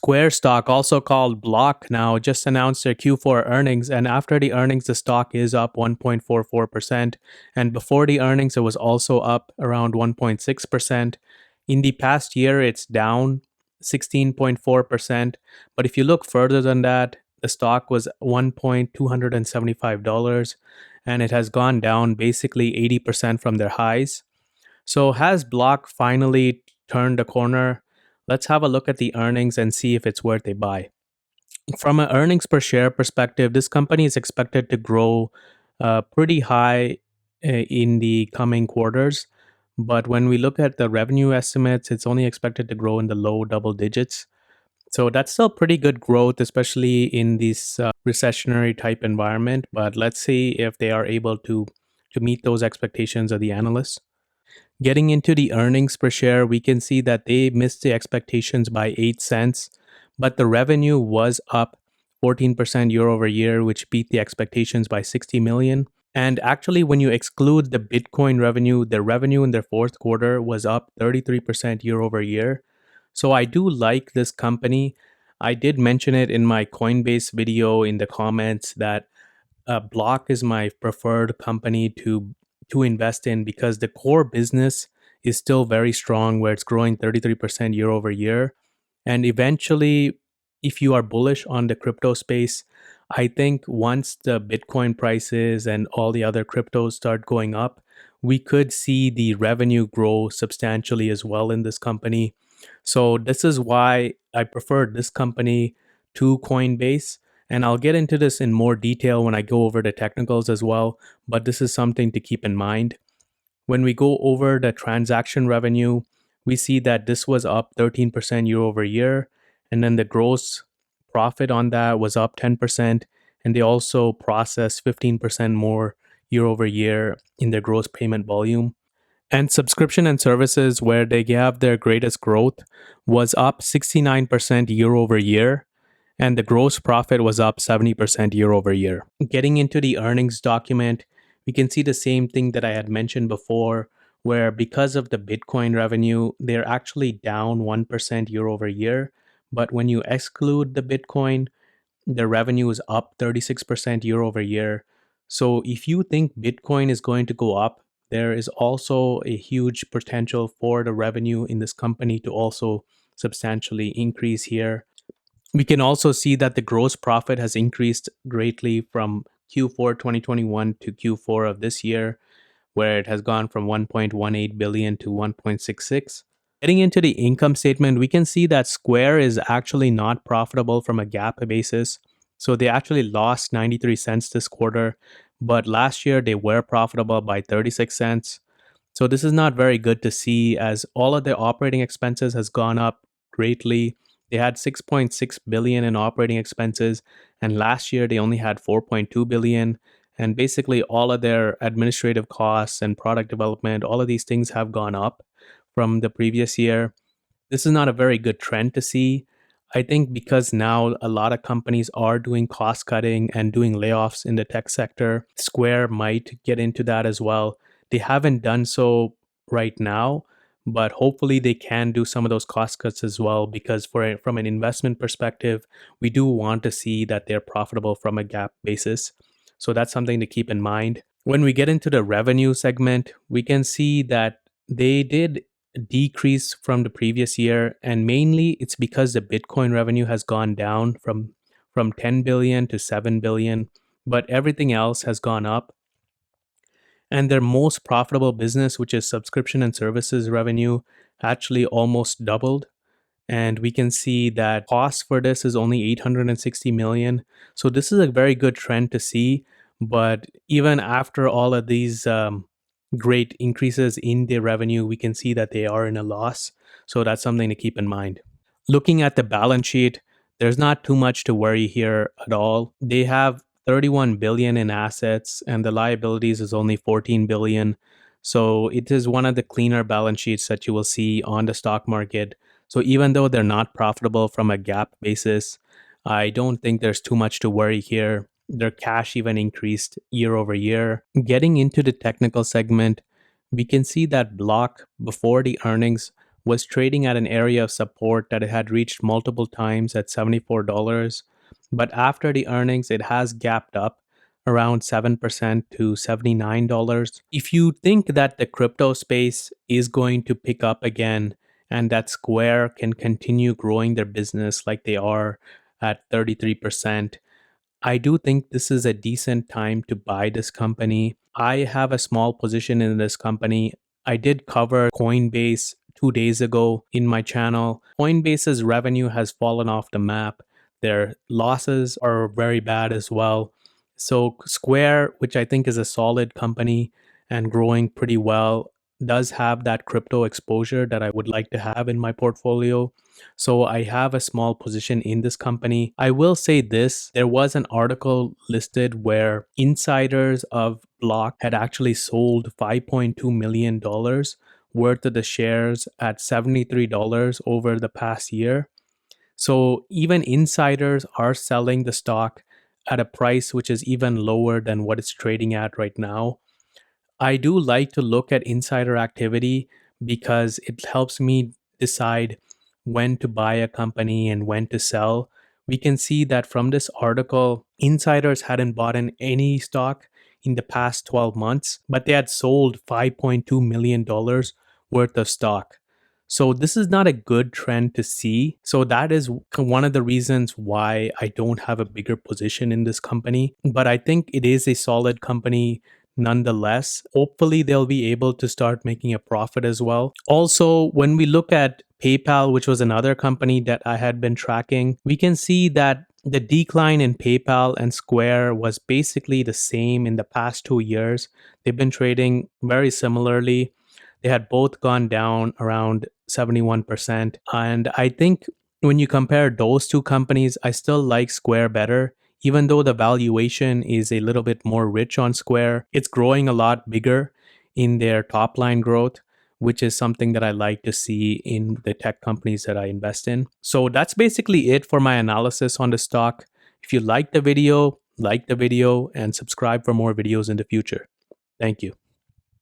Square stock, also called Block now, just announced their Q4 earnings. And after the earnings, the stock is up 1.44%. And before the earnings, it was also up around 1.6%. In the past year, it's down 16.4%. But if you look further than that, the stock was $1.275 and it has gone down basically 80% from their highs. So has Block finally turned the corner? Let's have a look at the earnings and see if it's worth a buy. From an earnings per share perspective, this company is expected to grow pretty high in the coming quarters. But when we look at the revenue estimates, it's only expected to grow in the low double digits. So that's still pretty good growth, especially in this recessionary type environment. But let's see if they are able to meet those expectations of the analysts. Getting into the earnings per share, we can see that they missed the expectations by 8 cents, but the revenue was up 14% year over year, which beat the expectations by 60 million. And actually, when you exclude the Bitcoin revenue, the revenue in their fourth quarter was up 33% year over year. So I do like this company. I did mention it in my Coinbase video in the comments that Block is my preferred company to invest in because the core business is still very strong, where it's growing 33% year over year. And eventually, if you are bullish on the crypto space, I think once the Bitcoin prices and all the other cryptos start going up, we could see the revenue grow substantially as well in this company. So this is why I prefer this company to Coinbase. And I'll get into this in more detail when I go over the technicals as well, but this is something to keep in mind. When we go over the transaction revenue, we see that this was up 13% year over year, and then the gross profit on that was up 10%, and they also processed 15% more year over year in their gross payment volume. And subscription and services, where they have their greatest growth, was up 69% year over year, and the gross profit was up 70% year over year. Getting into the earnings document, we can see the same thing that I had mentioned before, where because of the Bitcoin revenue, they're actually down 1% year over year. But when you exclude the Bitcoin, the revenue is up 36% year over year. So if you think Bitcoin is going to go up, there is also a huge potential for the revenue in this company to also substantially increase here. We can also see that the gross profit has increased greatly from Q4 2021 to Q4 of this year, where it has gone from 1.18 billion to 1.66. Getting into the income statement, we can see that Square is actually not profitable from a GAAP basis. So they actually lost 93 cents this quarter, but last year they were profitable by 36 cents. So this is not very good to see, as all of their operating expenses has gone up greatly. They had 6.6 billion in operating expenses, and last year they only had 4.2 billion. And basically all of their administrative costs and product development, all of these things have gone up from the previous year. This is not a very good trend to see. I think because now a lot of companies are doing cost cutting and doing layoffs in the tech sector, Square might get into that as well. They haven't done so right now, but hopefully they can do some of those cost cuts as well, because from an investment perspective, we do want to see that they're profitable from a GAAP basis. So that's something to keep in mind. When we get into the revenue segment, we can see that they did decrease from the previous year, and mainly it's because the Bitcoin revenue has gone down from 10 billion to 7 billion, but everything else has gone up. And their most profitable business, which is subscription and services revenue, actually almost doubled. And we can see that cost for this is only 860 million. So this is a very good trend to see. But even after all of these great increases in their revenue, we can see that they are in a loss. So that's something to keep in mind. Looking at the balance sheet, there's not too much to worry here at all. They have 31 billion in assets, and the liabilities is only 14 billion. So it is one of the cleaner balance sheets that you will see on the stock market. So even though they're not profitable from a GAAP basis, I don't think there's too much to worry here. Their cash even increased year over year. Getting into the technical segment, we can see that Block before the earnings was trading at an area of support that it had reached multiple times at $74. But after the earnings, it has gapped up around 7% to $79. If you think that the crypto space is going to pick up again and that Square can continue growing their business like they are at 33%, I do think this is a decent time to buy this company. I have a small position in this company. I did cover Coinbase 2 days ago in my channel. Coinbase's revenue has fallen off the map. Their losses are very bad as well. So, Square, which I think is a solid company and growing pretty well, does have that crypto exposure that I would like to have in my portfolio. So I have a small position in this company. I will say this, there was an article listed where insiders of Block had actually sold $5.2 million worth of the shares at $73 over the past year. So even insiders are selling the stock at a price which is even lower than what it's trading at right now. I do like to look at insider activity because it helps me decide when to buy a company and when to sell. We can see that from this article, insiders hadn't bought in any stock in the past 12 months, but they had sold $5.2 million worth of stock. So this is not a good trend to see. So that is one of the reasons why I don't have a bigger position in this company. But I think it is a solid company nonetheless. Hopefully, they'll be able to start making a profit as well. Also, when we look at PayPal, which was another company that I had been tracking, we can see that the decline in PayPal and Square was basically the same in the past 2 years. They've been trading very similarly. They had both gone down around 71%. And I think when you compare those two companies, I still like Square better. Even though the valuation is a little bit more rich on Square, it's growing a lot bigger in their top line growth, which is something that I like to see in the tech companies that I invest in. So that's basically it for my analysis on the stock. If you like the video and subscribe for more videos in the future. Thank you.